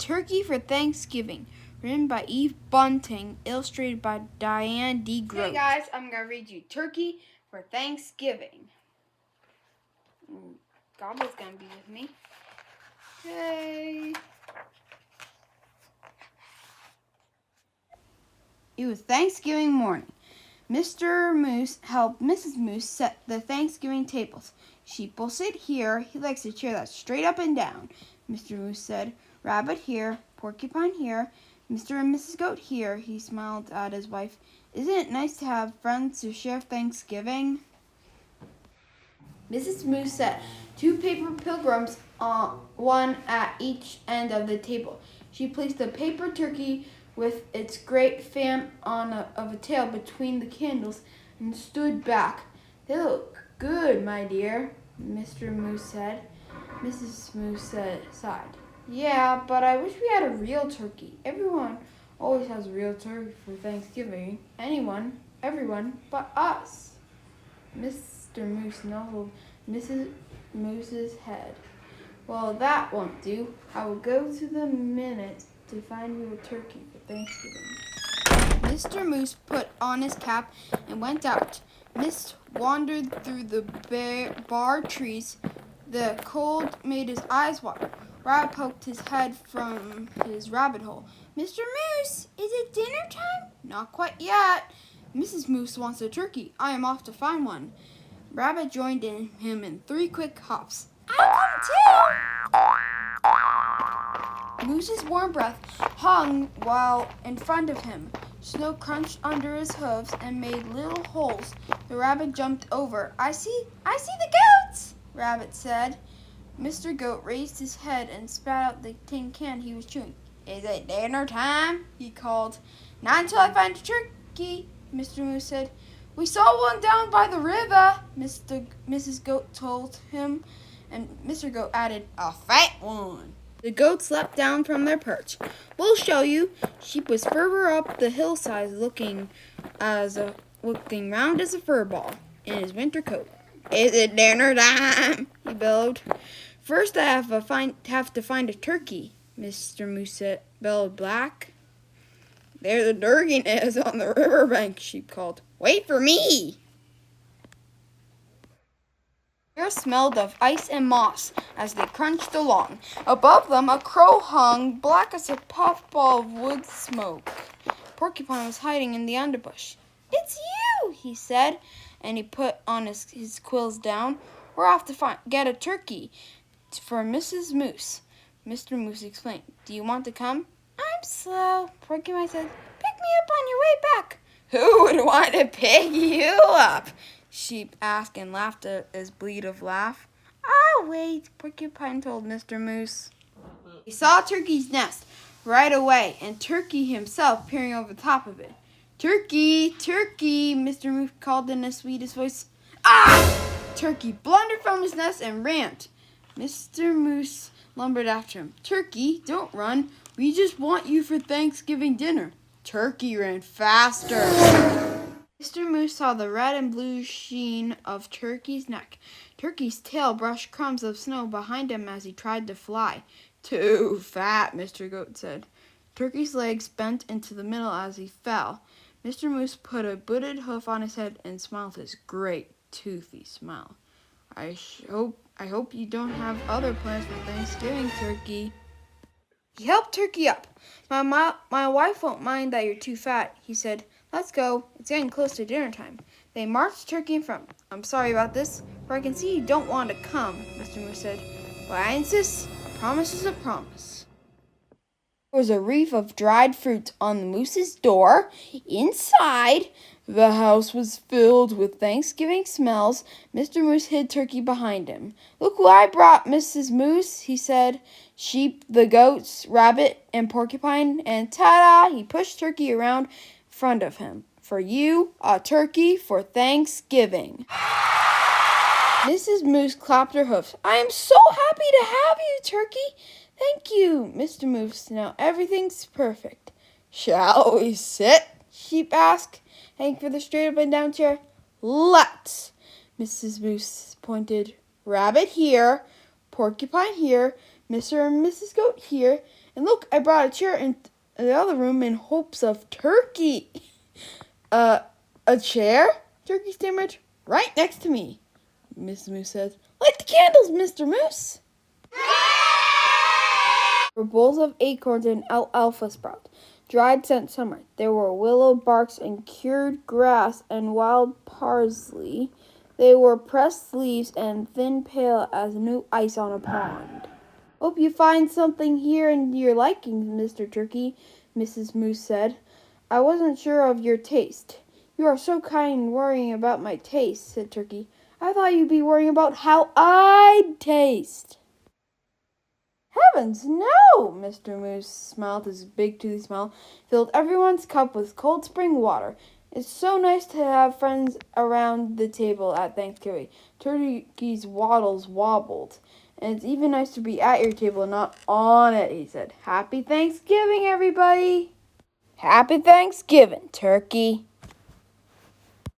Turkey for Thanksgiving, written by Eve Bunting, illustrated by Diane D. Gross. Hey guys, I'm going to read you Turkey for Thanksgiving. Gobble's going to be with me. Hey. It was Thanksgiving morning. Mr. Moose helped Mrs. Moose set the Thanksgiving tables. Sheep will sit here. He likes a chair that's straight up and down, Mr. Moose said. Rabbit here, Porcupine here, Mr. and Mrs. Goat here. He smiled at his wife. Isn't it nice to have friends to share Thanksgiving? Mrs. Moose set 2 paper pilgrims, one at each end of the table. She placed the paper turkey with its great fan of a tail between the candles and stood back. They look good, my dear, Mr. Moose said. Mrs. Moose sighed. Yeah, but I wish we had a real turkey. Everyone always has a real turkey for Thanksgiving. Everyone but us. Mr. Moose nuzzled Mrs. Moose's head. Well, that won't do. I will go to the minute to find you a turkey for Thanksgiving. Mr. Moose put on his cap and went out. Mist wandered through the bare trees. The cold made his eyes water. Rabbit poked his head from his rabbit hole. Mr. Moose, is it dinner time? Not quite yet. Mrs. Moose wants a turkey. I am off to find one. Rabbit joined him in 3 quick hops. I'll come too. Moose's warm breath hung while in front of him. Snow crunched under his hooves and made little holes. The rabbit jumped over. I see the goats, Rabbit said. Mr. Goat raised his head and spat out the tin can he was chewing. Is it dinner time? He called. Not until I find a turkey, Mr. Moose said. We saw one down by the river, Mrs. Goat told him, and Mr. Goat added, a fat one. The goats leapt down from their perch. We'll show you. Sheep was further up the hillside looking round as a fur ball in his winter coat. Is it dinner time? He bellowed. First, I have to find a turkey, Mr. Moose bellowed back. There the turkey is on the riverbank, Sheep called. Wait for me! The air smelled of ice and moss as they crunched along. Above them, a crow hung black as a puffball of wood smoke. Porcupine was hiding in the underbush. It's you, he said, and he put on his quills down. We're off to get a turkey for Mrs. Moose. Mr. Moose explained. Do you want to come? I'm slow, Porcupine said. Pick me up on your way back. Who would want to pick you up? Sheep asked and laughed his bleative laugh. I'll wait, Porcupine told Mr. Moose. He saw Turkey's nest right away and Turkey himself peering over the top of it. Turkey, Turkey, Mr. Moose called in the sweetest voice. Ah! Turkey blundered from his nest and ran. Mr. Moose lumbered after him. Turkey, don't run. We just want you for Thanksgiving dinner. Turkey ran faster. Mr. Moose saw the red and blue sheen of Turkey's neck. Turkey's tail brushed crumbs of snow behind him as he tried to fly. Too fat, Mr. Goat said. Turkey's legs bent into the middle as he fell. Mr. Moose put a booted hoof on his head and smiled his great toothy smile. I hope you don't have other plans for Thanksgiving, Turkey. He helped Turkey up. My wife won't mind that you're too fat, he said. Let's go. It's getting close to dinner time. They marched Turkey in front. I'm sorry about this, for I can see you don't want to come, Mr. Moose said. But I insist. A promise is a promise. There was a wreath of dried fruit on the moose's door. Inside, the house was filled with Thanksgiving smells. Mr. Moose hid Turkey behind him. Look what I brought, Mrs. Moose, he said. Sheep, the goats, Rabbit, and Porcupine, and ta-da! He pushed Turkey around in front of him. For you, a turkey for Thanksgiving. Mrs. Moose clapped her hoofs. I am so happy to have you, Turkey. Thank you, Mr. Moose. Now everything's perfect. Shall we sit? Sheep asked, heading for the straight up and down chair. Let's. Mrs. Moose pointed. Rabbit here, Porcupine here, Mr. and Mrs. Goat here, And look, I brought a chair in the other room in hopes of turkey. A chair? Turkey stammered. Right next to me, Mrs. Moose said. Light the candles, Mr. Moose. There were bowls of acorns and alfalfa sprout, dried since summer. There were willow barks and cured grass and wild parsley. They were pressed leaves and thin pale as new ice on a pond. Hope you find something here in your liking, Mr. Turkey, Mrs. Moose said. I wasn't sure of your taste. You are so kind worrying about my taste, said Turkey. I thought you'd be worrying about how I'd taste. Heavens, no! Mr. Moose smiled. His big toothy smile filled everyone's cup with cold spring water. It's so nice to have friends around the table at Thanksgiving. Turkey's waddles wobbled. And it's even nice to be at your table and not on it, he said. Happy Thanksgiving, everybody! Happy Thanksgiving, Turkey!